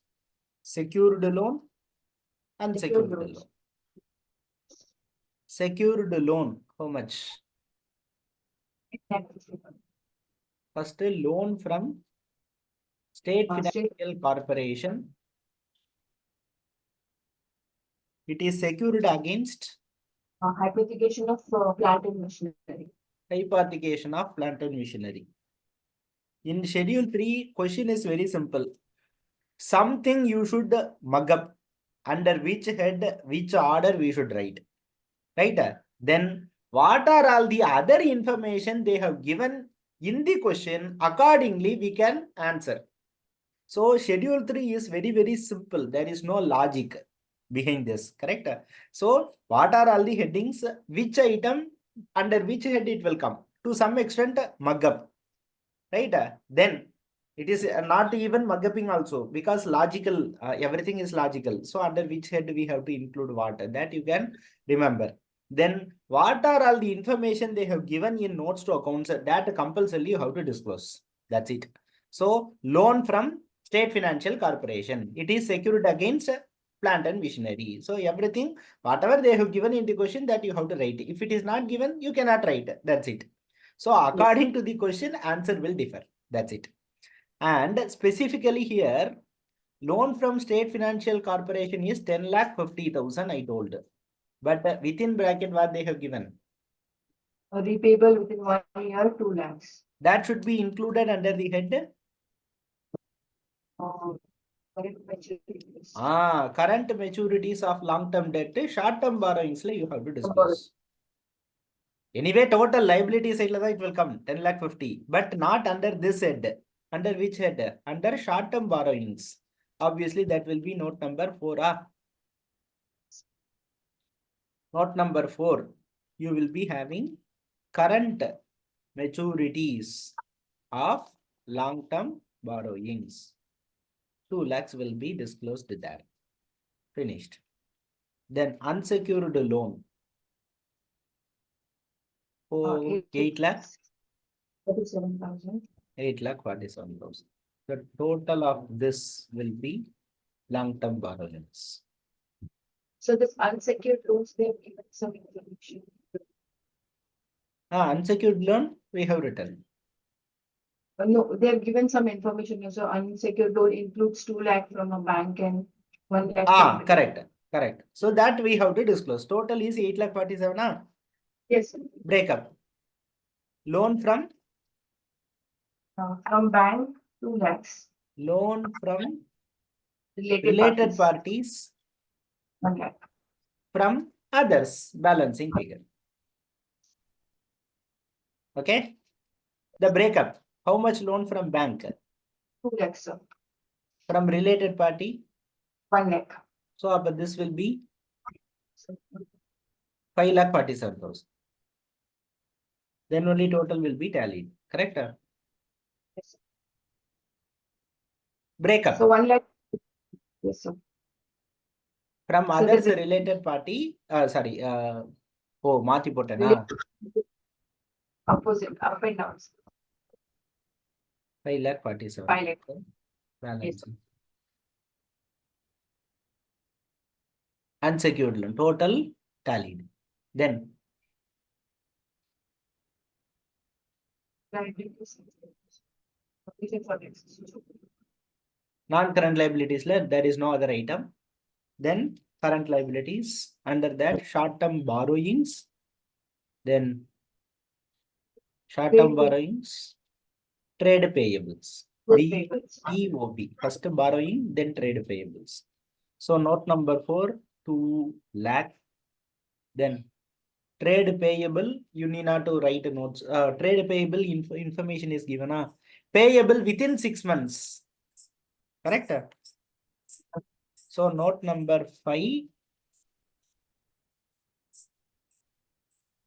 Secured loan Unsecured loans. loan. Secured loan, how much? First, loan from State Financial Corporation. It is secured against Hypothecation of plant and machinery. hypothecation of plant and machinery. In schedule 3, question is very simple. Something you should mug up, under which head, which order we should write. Right? Then what are all the other information they have given in the question? Accordingly, we can answer. So schedule 3 is very, very simple. There is no logic behind this, correct? So what are all the headings? Which item, under which head it will come? To some extent, mug up, right? Then it is not even mug upping also, because logical, everything is logical. So under which head we have to include what? That you can remember. Then what are all the information they have given in notes to accounts? That compulsorily you have to disclose. That's it. So loan from State Financial Corporation. It is secured against plant and machinery. So everything, whatever they have given in the question, that you have to write. If it is not given, you cannot write. That's it. So according to the question, answer will differ. That's it. And specifically here, loan from State Financial Corporation is 10,50,000, I told. But within bracket, what they have given? Repayable within 1 year, 2 lakhs. That should be included under the head. Current maturities. Current maturities of long-term debt, short-term borrowings, you have to disclose. Anyway, total liability side it will come 10,50,000, but not under this head. Under which head? Under short-term borrowings. Obviously, that will be note number 4. Note number 4. You will be having current maturities of long-term borrowings. 2 lakhs will be disclosed there. Finished. Then unsecured loan. 8 lakhs. 47,000. 8,47,000. The total of this will be long-term borrowings. So this unsecured loans, they have given some information. Unsecured loan, we have written. No, they have given some information. So unsecured loan includes 2 lakh from a bank and 1 lakh. Correct. So that we have to disclose. Total is 8,47,000. Yes. Breakup. Loan from bank, 2 lakhs. Loan from Related parties 1 lakh. From others, balancing figure. Okay. The breakup. How much loan from bank? 2 lakhs, sir. From related party? 1 lakh. So this will be 5,47,000. Then only total will be tallied. Correct? Yes. Breakup. So 1 lakh. Yes, sir. From others related party. Mati potana. Opposite, up and down. 5,47,000. 5 lakh. Balance. Yes. Unsecured loan. Total tallied. Then non-current liabilities, there is no other item. Then current liabilities, under that short-term borrowings, then short-term borrowings, trade payables, BEOB, first borrowing, then trade payables. So note number 4, 2 lakh. Then trade payable, you need not to write notes. Trade payable information is given. Payable within 6 months. Correct? So note number 5,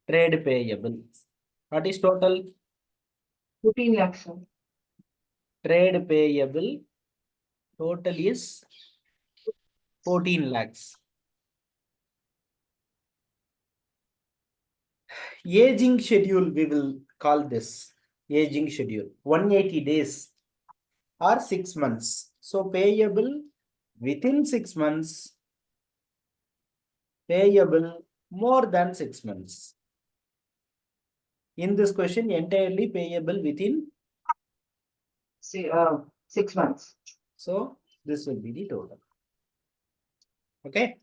trade payable. What is total? 14 lakhs. Trade payable total is 14 lakhs. Aging schedule, we will call this aging schedule. 180 days or 6 months. So payable within 6 months payable more than 6 months. In this question, entirely payable within. See, 6 months. So this will be the total. Okay.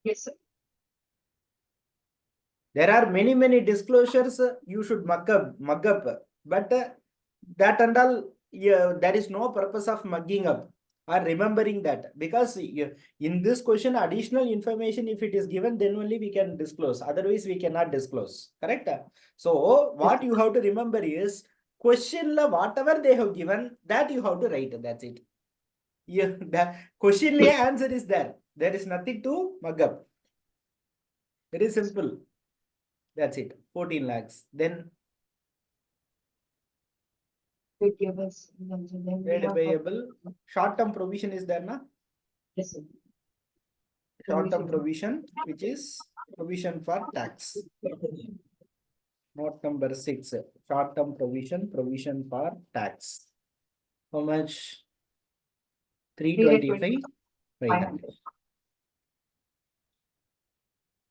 Yes, sir. There are many disclosures you should mug up, but that and all, yeah, there is no purpose of mugging up or remembering that, because in this question additional information if it is given, then only we can disclose, otherwise we cannot disclose, correct? So what you have to remember is question la whatever they have given, that you have to write, that's it. Yeah, the question answer is there is nothing to mug up, very simple. That's it, 14 lakhs. Then They give us, then we trade have. payable, short-term provision is there, na? Yes, sir. Short-term provision, which is provision for tax. Note number 6, short-term provision for tax. How much? 325, 500.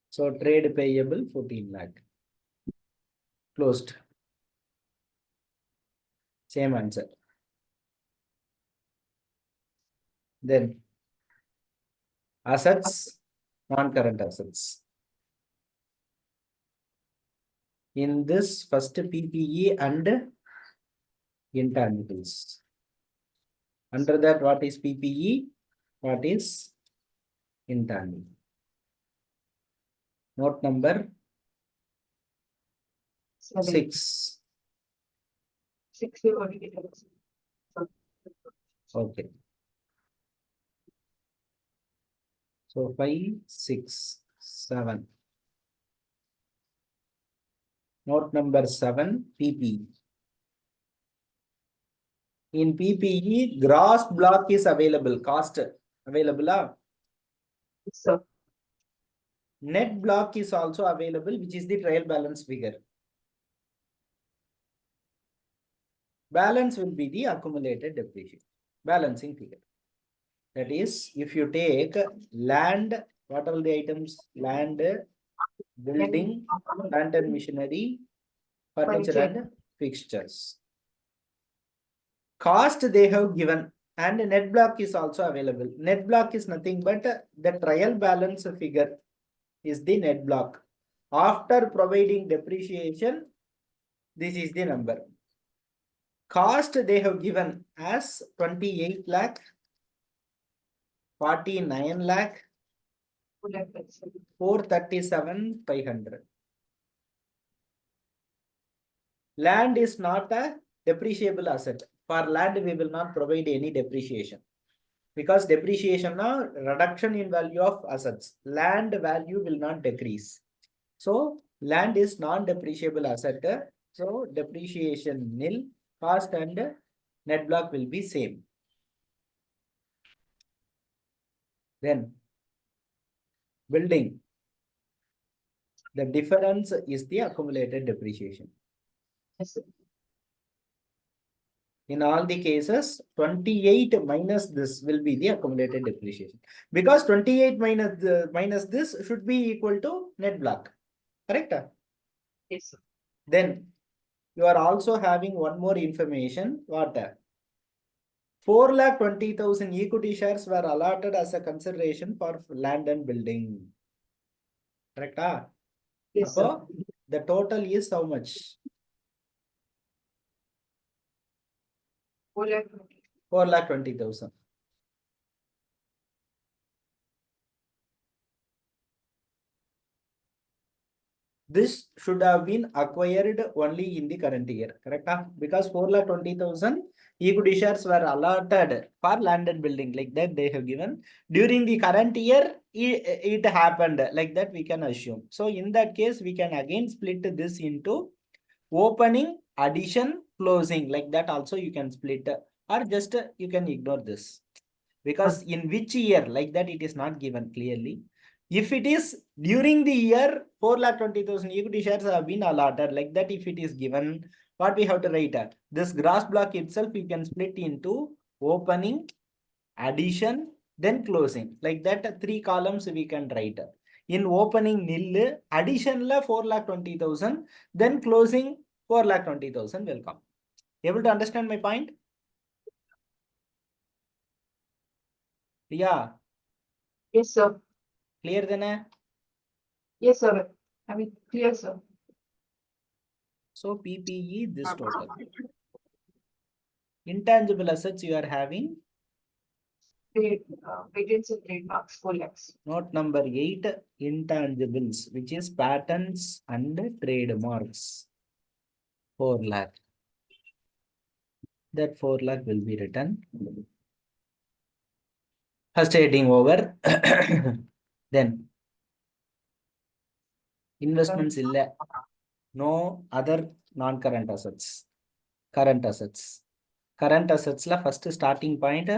So trade payable 14 lakh. Closed. Same answer. Then assets, non-current assets. In this first PPE and intangibles. Under that, what is PPE? What is intangible? Note number 6. 6 we already did. Okay. So 5, 6, 7. Note number 7, PPE. In PPE, gross block is available, cost available. So, Net block is also available, which is the trial balance figure. Balance will be the accumulated depreciation, balancing figure. That is, if you take land, what are the items? Land, building, plant and machinery, furniture and fixtures. Cost they have given and net block is also available. Net block is nothing but the trial balance figure is the net block. After providing depreciation, this is the number. Cost they have given as 28 lakh, 49 lakh, 437, 500. Land is not a depreciable asset. For land, we will not provide any depreciation. Because depreciation, reduction in value of assets. Land value will not decrease. So land is non-depreciable asset. So depreciation nil, cost and net block will be same. Then building. The difference is the accumulated depreciation. yes, In all the cases, 28 minus this will be the accumulated depreciation. Because 28 minus this should be equal to net block. Correct? yes. Then you are also having one more information. What? 4,20,000 equity shares were allotted as a consideration for land and building. Correct? Yes, So the total is how much? 4,20,000. This should have been acquired only in the current year, correct? Because 4,20,000 equity shares were allotted for land and building, like that they have given. During the current year, it happened, like that we can assume. So in that case, we can again split this into opening, addition, closing, like that also you can split, or just you can ignore this. Because in which year, like that it is not given clearly. If it is during the year, 4,20,000 equity shares have been allotted, like that if it is given, what we have to write? This gross block itself you can split into opening, addition, then closing. Like that 3 columns we can write. In opening nil, addition la 4,20,000, then closing 4,20,000 will come. Able to understand my point? Yeah. Yes, sir. Clear then? Yes, sir. I mean, clear, sir. So PPE this total. Intangible assets you are having. Patents and trademarks, 4 lakhs. Note number 8, intangibles, which is patents and trademarks. 4 lakh. That 4 lakh will be written. First heading over. Then investments illa. No other non-current assets. Current assets. Current assets la first starting point.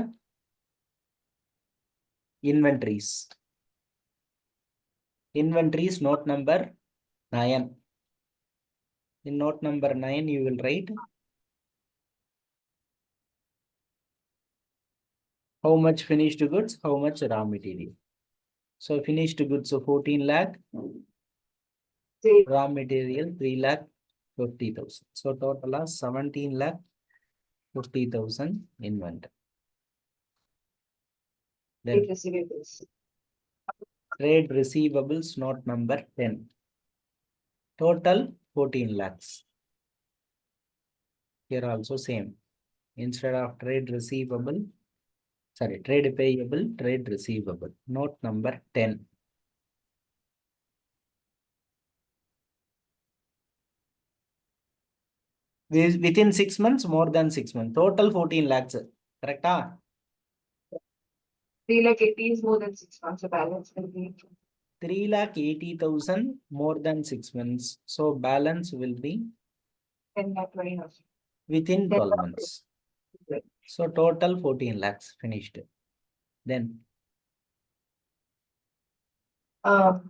Inventories. Inventories note number 9. In note number 9 you will write how much finished goods, how much raw material. So finished goods so 14 lakh, raw material 3 lakh 50,000. So total is 17 lakh 50,000 inventory. Then Trade receivables. trade receivables note number 10. Total 14 lakhs. Here also same. Instead of trade receivable, sorry, trade payable, trade receivable. Note number 10. Within 6 months, more than 6 months. Total 14 lakhs. Correct? 3,80,000 is more than 6 months. The balance will be 3,80,000 more than 6 months. So balance will be 10,20,000. within 12 months. So total 14 lakhs finished. Then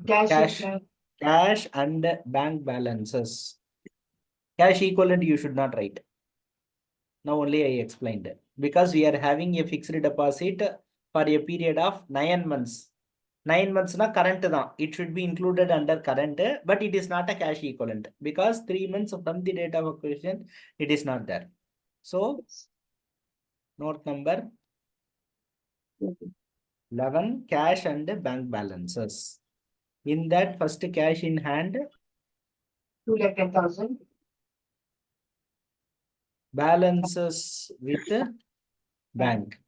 cash and bank balances. Cash equivalent you should not write. Now only I explained. Because we are having a fixed deposit for a period of 9 months. 9 months na current da. It should be included under current, but it is not a cash equivalent because 3 months from the date of acquisition, it is not there. So note number 11, cash and bank balances. In that first cash in hand, 2,10,000. balances with bank.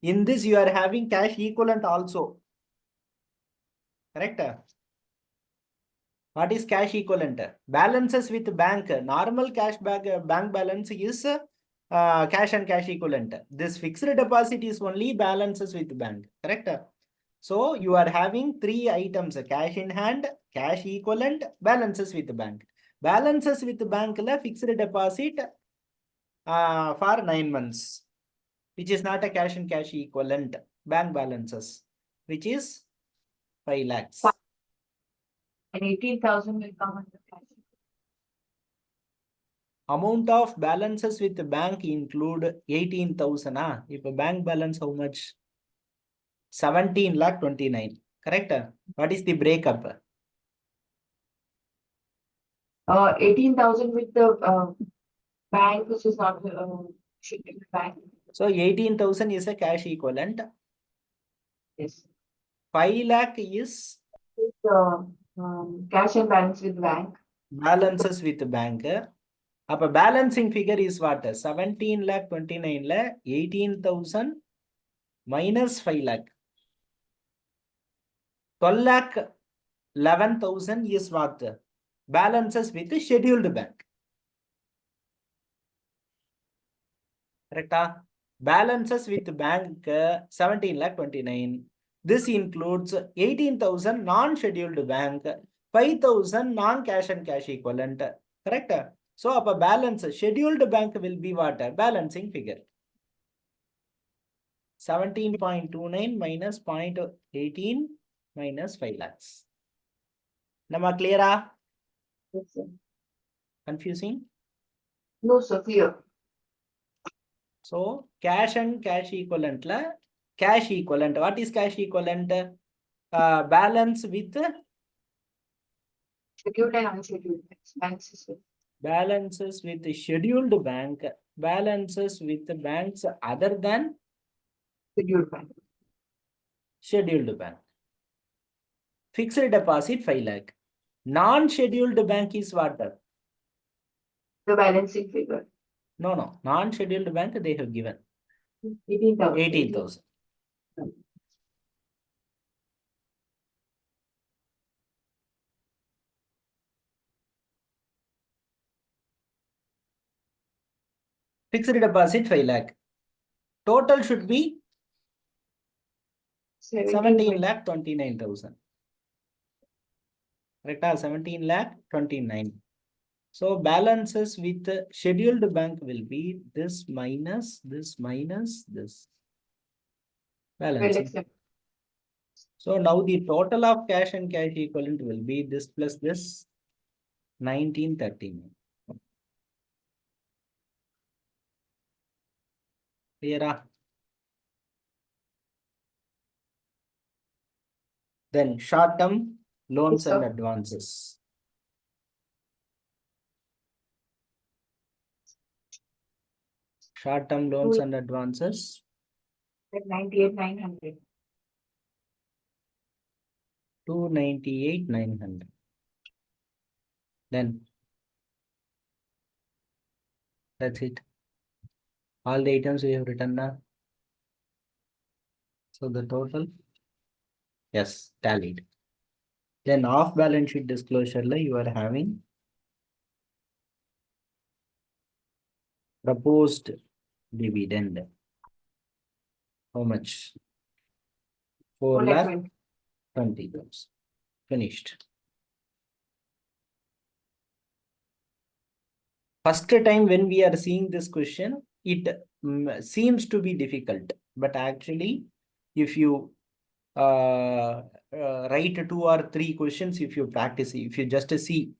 In this you are having cash equivalent also. Correct? What is cash equivalent? Balances with bank. Normal cash bank balance is cash and cash equivalent. This fixed deposit is only balances with bank. Correct? So you are having 3 items: cash in hand, cash equivalent, balances with bank. Balances with bank la fixed deposit for 9 months, which is not a cash and cash equivalent. Bank balances, which is 5 lakhs. And 18,000 will come under cash. Amount of balances with the bank include 18,000. If a bank balance, how much? 17,29,000. Correct? What is the breakup? 18,000 with the bank, which is not should be bank. So 18,000 is a cash equivalent. Yes. 5 lakh is Cash and balance with bank. Balances with bank. Up balancing figure is what? 17,29,000 lakh, 18,000 minus 5 lakh. 12 lakh 11,000 is what? Balances with the scheduled bank. Correct? Balances with bank 17,29,000. This includes 18,000 non-scheduled bank, 5,000 non-cash and cash equivalent. Correct? So up a balance, scheduled bank will be what? Balancing figure. 17.29 minus 0.18 minus 5 lakhs. Nama clear? Yes, sir. Confusing? No, sir, clear. So cash and cash equivalent la Cash equivalent. What is cash equivalent? Balance with Scheduled and unscheduled balances. balances with the scheduled bank, balances with the banks other than Scheduled bank. scheduled bank. Fixed deposit 5 lakh. Non-scheduled bank is what? The balancing figure. No. Non-scheduled bank they have given 18,000. 18,000. Fixed deposit 5 lakh. Total should be 17 lakh 29,000. Correct? 17 lakh 29. So balances with the scheduled bank will be this minus this minus this. Balance. So now the total of cash and cash equivalent will be this plus this 1939. Clear? Then short-term loans Yes, and sir. advances. Short-term loans and advances. 98,900. 298,900. Then that's it. All the items we have written now. So the total, yes, tallied. Then off balance sheet disclosure, you are having proposed dividend. How much? 4 lakh 20,000. Finished. First time when we are seeing this question, it seems to be difficult, but actually, if you write 2 or 3 questions, if you practice, if you just see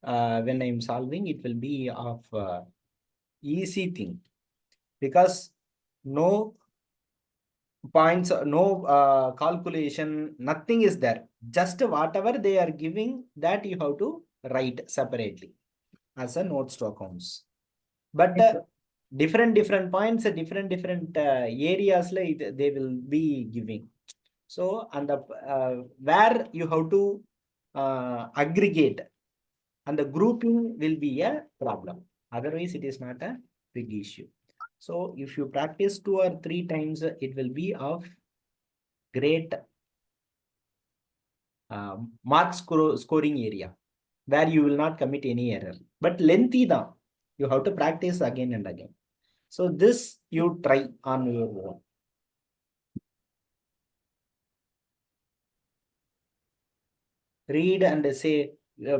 when I'm solving, it will be of easy thing, because no points, no calculation, nothing is there. Just whatever they are giving, that you have to write separately as a notes to accounts. But different points, different areas, like they will be giving. So, and the where you have to aggregate, and the grouping will be a problem. Otherwise, it is not a big issue. So, if you practice 2 or 3 times, it will be of great mark scoring area, where you will not commit any error. But lengthy da, you have to practice again and again. So this you try on your own. Read and say,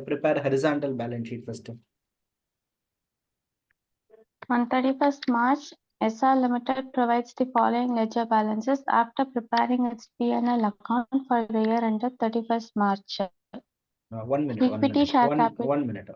prepare horizontal balance sheet first. On 31st March, SR Limited provides the following ledger balances after preparing its P&L account for the year ended 31st March. 1 minute. Equity share capital. 1 minute.